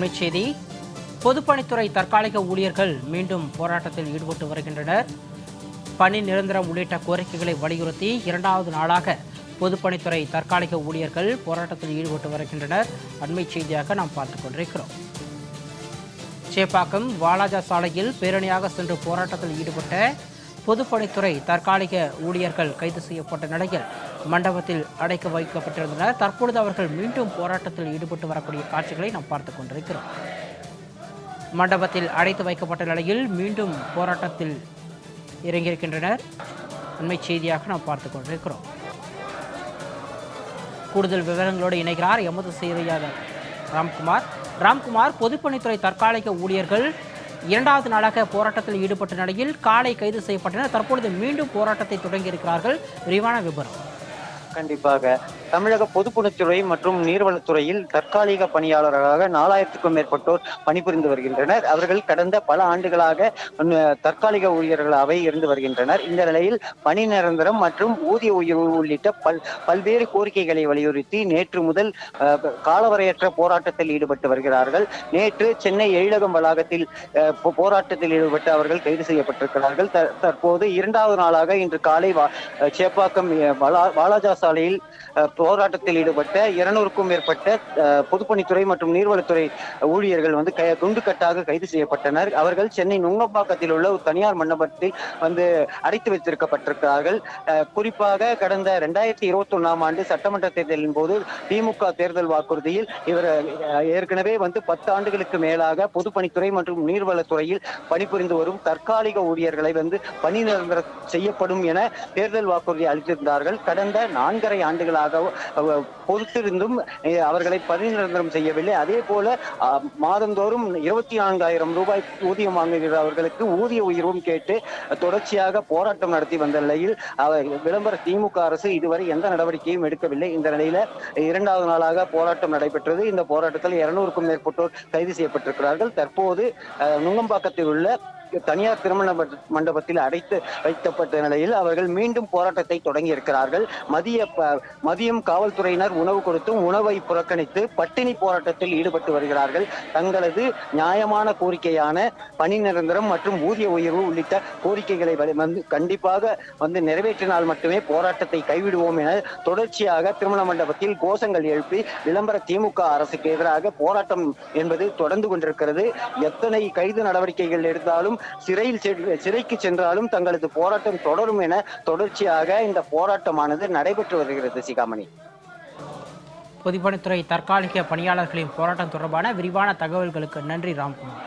அண்மைச் செய்தி. பொதுப்பணித்துறை தற்காலிக ஊழியர்கள் மீண்டும் போராட்டத்தில் ஈடுபட்டு வருகின்றனர். பணி நிரந்தரம் உள்ளிட்ட கோரிக்கைகளை வலியுறுத்தி இரண்டாவது நாளாக பொதுப்பணித்துறை தற்காலிக ஊழியர்கள் போராட்டத்தில் ஈடுபட்டு வருகின்றனர். அண்மைச் செய்தியாக நாம் பார்த்துக் கொண்டிருக்கிறோம். சேப்பாக்கம் வாலாஜா சாலையில் பேரணியாக சென்று போராட்டத்தில் ஈடுபட்ட பொதுப்பணித்துறை தற்காலிக ஊழியர்கள் கைது செய்யப்பட்ட நிலையில் மண்டபத்தில் அடைக்க வைக்கப்பட்டிருந்தனர். தற்பொழுது அவர்கள் மீண்டும் போராட்டத்தில் ஈடுபட்டு வரக்கூடிய காட்சிகளை நாம் பார்த்துக் கொண்டிருக்கிறோம். மண்டபத்தில் அடைத்து வைக்கப்பட்ட நிலையில் மீண்டும் போராட்டத்தில் இறங்கியிருக்கின்றனர். அண்மைச் செய்தியாக நாம் பார்த்துக் கொண்டிருக்கிறோம். கூடுதல் விவரங்களோடு இணைகிறார் எமது செய்தியாளர் ராம்குமார். பொதுப்பணித்துறை தற்காலிக ஊழியர்கள் இரண்டாவது நாளாக போராட்டத்தில் ஈடுபட்ட நிலையில் காலை கைது செய்யப்பட்டனர். தற்பொழுது மீண்டும் போராட்டத்தை தொடங்கியிருக்கிறார்கள். விரிவான விவரம். கண்டிப்பாக தமிழக பொதுப்பணித்துறை மற்றும் நீர்வளத்துறையில் தற்காலிக பணியாளர்களாக 4000க்கும் மேற்பட்டோர் பணிபுரிந்து வருகின்றனர். அவர்கள் கடந்த பல ஆண்டுகளாக தற்காலிக ஊழியர்களாகவே இருந்து வருகின்றனர். இந்த நிலையில் பணி நிரந்தரம் மற்றும் ஊதிய உயர்வு உள்ளிட்ட பல்வேறு கோரிக்கைகளை வலியுறுத்தி நேற்று முதல் காலவரையற்ற போராட்டத்தில் ஈடுபட்டு வருகிறார்கள். நேற்று சென்னை எழிலகம் வளாகத்தில் போராட்டத்தில் ஈடுபட்டு அவர்கள் கைது செய்யப்பட்டிருக்கிறார்கள். தற்போது இரண்டாவது நாளாக இன்று காலை சேப்பாக்கம் வாலாஜா சாலையில் போராட்டத்தில் ஈடுபட்ட 200க்கும் மேற்பட்ட பொதுப்பணித்துறை மற்றும் நீர்வளத்துறை ஊழியர்கள் குண்டுக்கட்டாக கைது செய்யப்பட்டனர். அவர்கள் சென்னை நுங்கம்பாக்கத்தில் உள்ள ஒரு தனியார் மண்டபத்தில் அடைத்து வைத்திருக்கப்பட்டிருக்கிறார்கள். குறிப்பாக கடந்த 2021ஆம் ஆண்டு சட்டமன்ற தேர்தலின் போது திமுக தேர்தல் வாக்குறுதியில் இவர் ஏற்கனவே 10 ஆண்டுகளுக்கு மேலாக பொதுப்பணித்துறை மற்றும் நீர்வளத்துறையில் பணிபுரிந்து வரும் தற்காலிக ஊழியர்களை பணி நிரந்தரம் செய்யப்படும் என தேர்தல் வாக்குறுதி அளித்திருந்தார்கள். கடந்த 4.5 ஆண்டுகளாக பொறுத்திருந்தும் அவர்களை பணி நிரந்தரம் செய்யவில்லை. அதே போல மாதந்தோறும் 24,000 ரூபாய் ஊதியம் வாங்குகிற அவர்களுக்கு ஊதிய உயர்வும் கேட்டு தொடர்ச்சியாக போராட்டம் நடத்தி வந்த நிலையில் விளம்பர திமுக அரசு இதுவரை எந்த நடவடிக்கையும் எடுக்கவில்லை. இந்த நிலையில இரண்டாவது நாளாக போராட்டம் நடைபெற்றது. இந்த போராட்டத்தில் 200க்கும் மேற்பட்டோர் கைது செய்யப்பட்டிருக்கிறார்கள். தற்போது நுங்கம்பாக்கத்தில் உள்ள தனியார் திருமண மண்டபத்தில் அடைத்து வைக்கப்பட்ட நிலையில் அவர்கள் மீண்டும் போராட்டத்தை தொடங்கி இருக்கிறார்கள். மதியம் காவல்துறையினர் உணவு கொடுத்தும் உணவை புறக்கணித்து பட்டினி போராட்டத்தில் ஈடுபட்டு வருகிறார்கள். தங்களது நியாயமான கோரிக்கையான பணி நிரந்தரம் மற்றும் ஊதிய உயர்வு உள்ளிட்ட கோரிக்கைகளை கண்டிப்பாக நிறைவேற்றினால் மட்டுமே போராட்டத்தை கைவிடுவோம் என தொடர்ச்சியாக திருமண மண்டபத்தில் கோஷங்கள் எழுப்பி விளம்பர திமுக அரசுக்கு எதிராக போராட்டம் என்பது தொடர்ந்து கொண்டிருக்கிறது. எத்தனை கைது நடவடிக்கைகள் எடுத்தாலும் சிறைக்கு சென்றாலும் தங்களது போராட்டம் தொடரும் என தொடர்ச்சியாக இந்த போராட்டமானது நடைபெற்று வருகிறது. சிகாமணி, பொதுப்பணித்துறை தற்காலிக பணியாளர்களின் போராட்டம் தொடர்பான விரிவான தகவல்களுக்கு நன்றி ராம்குமார்.